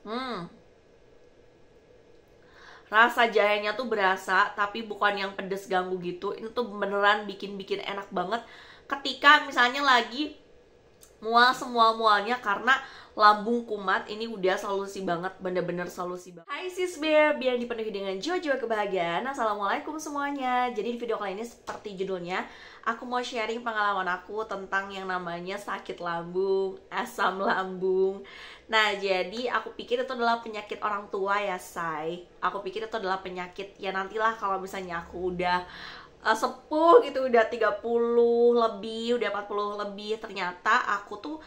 Hmm, rasa jahenya tuh berasa, tapi bukan yang pedes ganggu gitu. Ini tuh beneran bikin enak banget ketika misalnya lagi mual semua mualnya karena lambung kumat. Ini udah solusi banget, bener-bener solusi banget. Hai sis bear, biar dipenuhi dengan jiwa-jiwa kebahagiaan. Assalamualaikum semuanya. Jadi di video kali ini seperti judulnya, aku mau sharing pengalaman aku tentang yang namanya sakit lambung, asam lambung. Nah, jadi aku pikir itu adalah penyakit orang tua ya, say. Aku pikir itu adalah penyakit ya nantilah kalau misalnya aku udah sepuh gitu, udah 30 lebih, udah 40 lebih. Ternyata aku tuh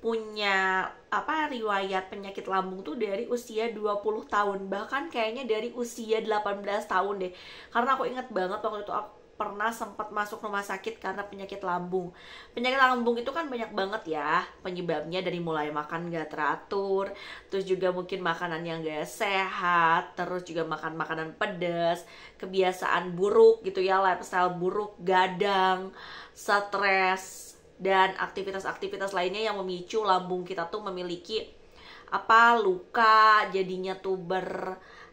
punya riwayat penyakit lambung tuh dari usia 20 tahun, bahkan kayaknya dari usia 18 tahun deh. Karena aku ingat banget waktu itu aku pernah sempat masuk rumah sakit karena penyakit lambung. Penyakit lambung itu kan banyak banget ya penyebabnya, dari mulai makan gak teratur, terus juga mungkin makanan yang gak sehat, terus juga makan makanan pedas, kebiasaan buruk gitu ya, lifestyle buruk, gadang, stres, dan aktivitas-aktivitas lainnya yang memicu lambung kita tuh memiliki luka, jadinya tuh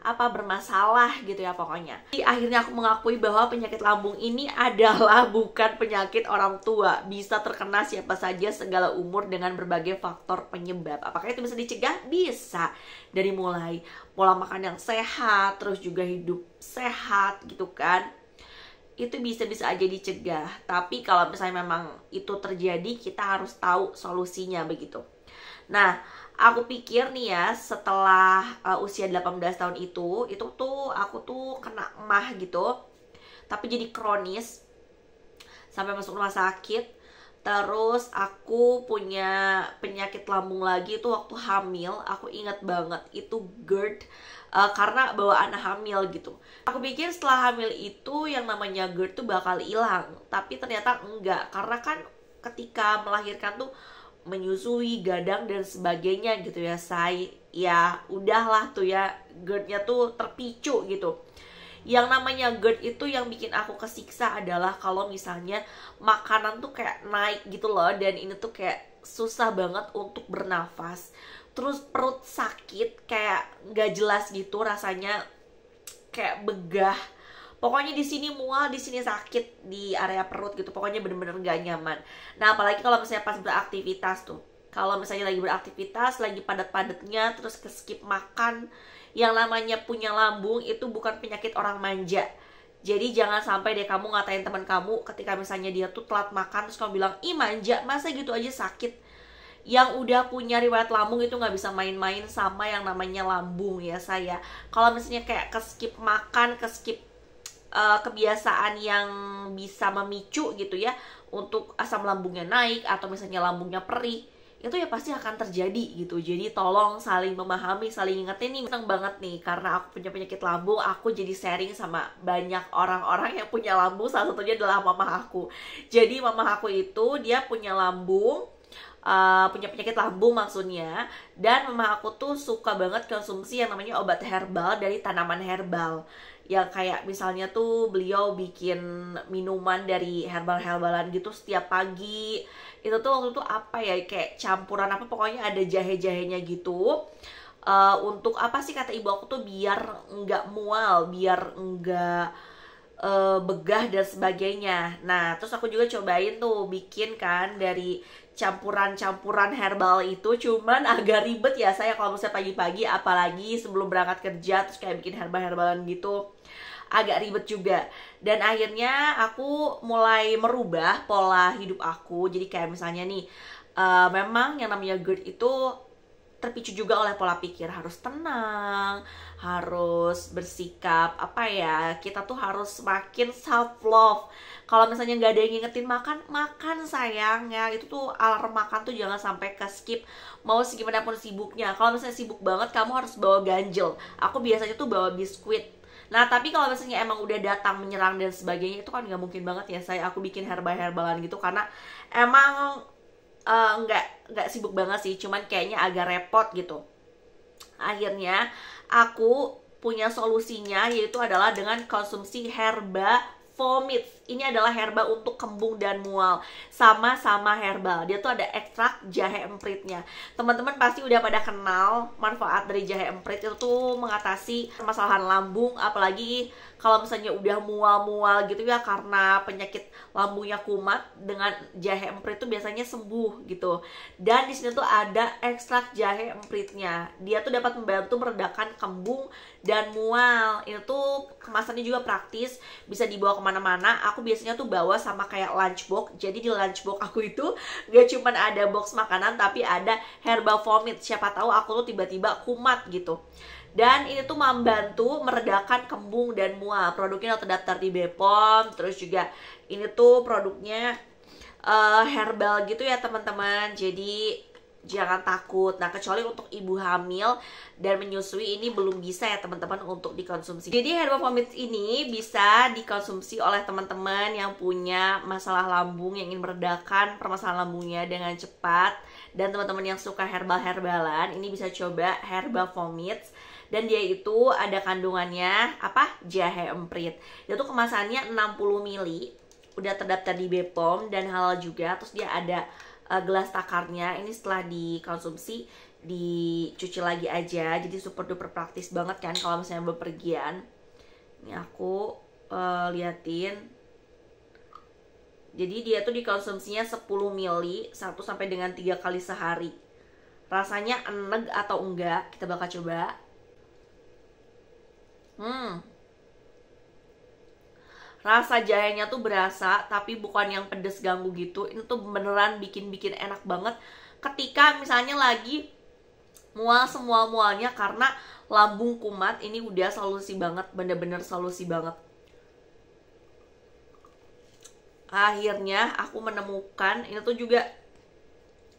bermasalah gitu ya pokoknya. Jadi akhirnya aku mengakui bahwa penyakit lambung ini adalah bukan penyakit orang tua. Bisa terkena siapa saja segala umur dengan berbagai faktor penyebab. Apakah itu bisa dicegah? Bisa. Dari mulai pola makan yang sehat, terus juga hidup sehat gitu kan. Itu bisa-bisa aja dicegah. Tapi kalau misalnya memang itu terjadi, kita harus tahu solusinya begitu. Nah, aku pikir nih ya, setelah usia 18 tahun itu tuh aku tuh kena emah gitu. Tapi jadi kronis sampai masuk rumah sakit. Terus aku punya penyakit lambung lagi itu waktu hamil. Aku ingat banget itu GERD, karena bawaan hamil gitu. Aku pikir setelah hamil itu yang namanya GERD tuh bakal hilang, tapi ternyata enggak. Karena kan ketika melahirkan tuh menyusui, gadang dan sebagainya gitu ya, ya udahlah tuh ya, GERD-nya tuh terpicu gitu. Yang namanya GERD itu yang bikin aku kesiksa adalah kalau misalnya makanan tuh kayak naik gitu loh, dan ini tuh kayak susah banget untuk bernafas. Terus perut sakit, kayak gak jelas gitu rasanya, kayak begah. Pokoknya di sini mual, di sini sakit di area perut gitu. Pokoknya bener-bener gak nyaman. Nah, apalagi kalau misalnya pas beraktivitas tuh. Kalau misalnya lagi beraktivitas, lagi padat-padatnya, terus skip makan, yang namanya punya lambung itu bukan penyakit orang manja. Jadi jangan sampai deh kamu ngatain teman kamu ketika misalnya dia tuh telat makan, terus kamu bilang, ih manja, masa gitu aja sakit. Yang udah punya riwayat lambung itu nggak bisa main-main sama yang namanya lambung ya saya. Kalau misalnya kayak keskip makan, keskip kebiasaan yang bisa memicu gitu ya untuk asam lambungnya naik, atau misalnya lambungnya perih, itu ya pasti akan terjadi gitu. Jadi tolong saling memahami, saling ingetin nih. Seneng banget nih karena aku punya penyakit lambung, aku jadi sharing sama banyak orang-orang yang punya lambung. Salah satunya adalah mama aku. Jadi mama aku itu dia punya lambung, punya penyakit lambung maksudnya. Dan mama aku tuh suka banget konsumsi yang namanya obat herbal dari tanaman herbal. Yang kayak misalnya tuh beliau bikin minuman dari herbal-herbalan gitu setiap pagi. Itu tuh waktu itu apa ya, kayak campuran apa, pokoknya ada jahe-jahenya gitu. Untuk apa sih kata ibu aku tuh, biar nggak mual, biar nggak begah dan sebagainya. Nah, terus aku juga cobain tuh bikin kan dari campuran-campuran herbal itu. Cuman agak ribet ya saya kalau misalnya pagi-pagi, apalagi sebelum berangkat kerja, terus kayak bikin herbal-herbalan gitu, agak ribet juga. Dan akhirnya aku mulai merubah pola hidup aku. Jadi kayak misalnya nih, memang yang namanya GERD itu terpicu juga oleh pola pikir. Harus tenang, harus bersikap kita tuh harus semakin self love. Kalau misalnya nggak ada yang ngingetin makan sayang ya, itu tuh alarm makan tuh jangan sampai ke skip, mau segimanapun sibuknya. Kalau misalnya sibuk banget, kamu harus bawa ganjel. Aku biasanya tuh bawa biskuit. Nah, tapi kalau misalnya emang udah datang menyerang dan sebagainya, itu kan nggak mungkin banget ya aku bikin herbal-herbalan gitu, karena emang nggak sibuk banget sih, cuman kayaknya agak repot gitu. Akhirnya aku punya solusinya, yaitu adalah dengan konsumsi herba vomit. ini adalah herba untuk kembung dan mual. Sama-sama herbal. Dia tuh ada ekstrak jahe empritnya. Teman-teman pasti udah pada kenal manfaat dari jahe emprit. Itu tuh mengatasi permasalahan lambung, apalagi kalau misalnya udah mual-mual gitu ya karena penyakit lambungnya kumat, dengan jahe emprit tuh biasanya sembuh gitu. Dan di sini tuh ada ekstrak jahe empritnya. Dia tuh dapat membantu meredakan kembung dan mual. Ini tuh kemasannya juga praktis, bisa dibawa kemana-mana. Aku biasanya tuh bawa sama kayak lunchbox. Jadi di lunchbox aku itu gak cuman ada box makanan, tapi ada herbal vomit. Siapa tahu aku tuh tiba-tiba kumat gitu. Dan ini tuh membantu meredakan kembung dan mual. Produknya terdaftar di BPOM. Terus juga ini tuh produknya herbal gitu ya teman-teman. Jadi jangan takut. Nah, kecuali untuk ibu hamil dan menyusui, ini belum bisa ya teman-teman untuk dikonsumsi. Jadi herbal vomit ini bisa dikonsumsi oleh teman-teman yang punya masalah lambung, yang ingin meredakan permasalahan lambungnya dengan cepat. Dan teman-teman yang suka herbal-herbalan, ini bisa coba herbal vomit. Dan dia itu ada kandungannya apa? Jahe emprit. Dia tuh kemasannya 60 ml. Udah terdaftar di BPOM dan halal juga. Terus dia ada gelas takarnya. Ini setelah dikonsumsi dicuci lagi aja. Jadi super duper praktis banget kan kalau misalnya bepergian. Ini aku liatin. Jadi dia tuh dikonsumsinya 10 ml 1 sampai dengan 3 kali sehari. Rasanya enek atau enggak? Kita bakal coba. Rasa jahenya tuh berasa, tapi bukan yang pedes ganggu gitu. Ini tuh beneran bikin enak banget ketika misalnya lagi mual semua-mualnya karena lambung kumat. Ini udah solusi banget, bener-bener solusi banget. Akhirnya aku menemukan, ini tuh juga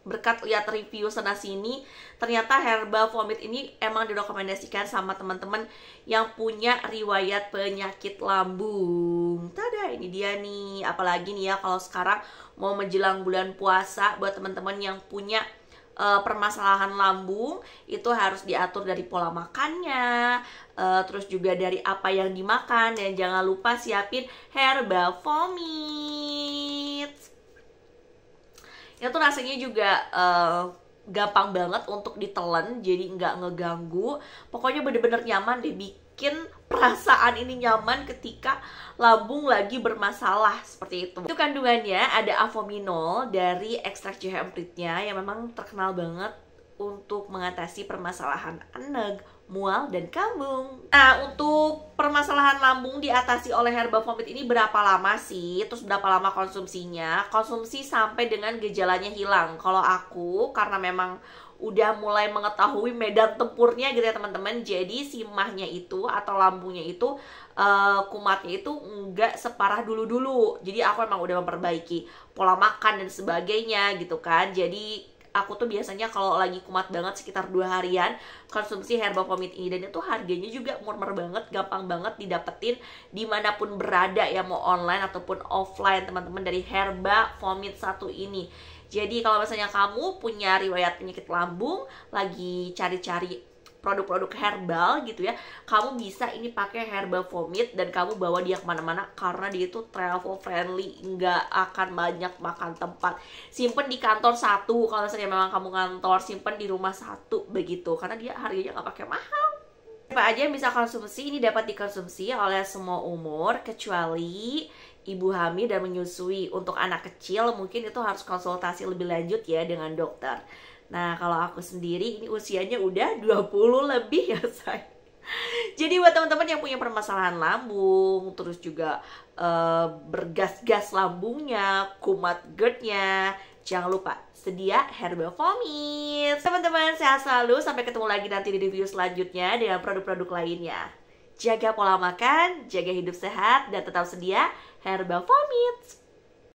berkat lihat review sana sini, ternyata herbal vomit ini emang direkomendasikan sama teman-teman yang punya riwayat penyakit lambung. Tada, ini dia nih. Apalagi nih ya kalau sekarang mau menjelang bulan puasa, buat teman-teman yang punya permasalahan lambung, itu harus diatur dari pola makannya, terus juga dari apa yang dimakan, dan jangan lupa siapin herbal vomit. Itu tuh rasanya juga gampang banget untuk ditelan, jadi nggak ngeganggu. Pokoknya bener-bener nyaman deh, bikin perasaan ini nyaman ketika lambung lagi bermasalah seperti itu. Itu kandungannya ada avominol dari ekstrak jahe empritnya yang memang terkenal banget untuk mengatasi permasalahan enek, mual, dan kambung. Nah, untuk permasalahan lambung diatasi oleh herbal vomit ini berapa lama sih? Terus berapa lama konsumsinya? Konsumsi sampai dengan gejalanya hilang. Kalau aku, karena memang udah mulai mengetahui medan tempurnya gitu ya teman-teman, jadi si mahnya itu atau lambungnya itu kumatnya itu nggak separah dulu-dulu. Jadi aku emang udah memperbaiki pola makan dan sebagainya gitu kan. Jadi aku tuh biasanya kalau lagi kumat banget sekitar 2 harian konsumsi herbal vomit ini. Dan itu harganya juga murah banget, gampang banget didapetin dimanapun berada ya, mau online ataupun offline teman-teman, dari herbal vomit satu ini. Jadi kalau misalnya kamu punya riwayat penyakit lambung, lagi cari-cari produk-produk herbal gitu ya, kamu bisa ini pakai herbal vomit dan kamu bawa dia kemana-mana karena dia itu travel friendly, nggak akan banyak makan tempat. Simpen di kantor satu, kalau misalnya memang kamu kantor, simpen di rumah satu begitu, karena dia harganya nggak pakai mahal. Apa aja yang bisa konsumsi, ini dapat dikonsumsi oleh semua umur kecuali ibu hamil dan menyusui. Untuk anak kecil mungkin itu harus konsultasi lebih lanjut ya dengan dokter. Nah, kalau aku sendiri ini usianya udah 20 lebih ya, say. Jadi buat teman-teman yang punya permasalahan lambung, terus juga bergas-gas lambungnya, kumat GERD-nya, jangan lupa sedia herbal vomit. Teman-teman, sehat selalu. Sampai ketemu lagi nanti di review selanjutnya dengan produk-produk lainnya. Jaga pola makan, jaga hidup sehat, dan tetap sedia herbal vomit.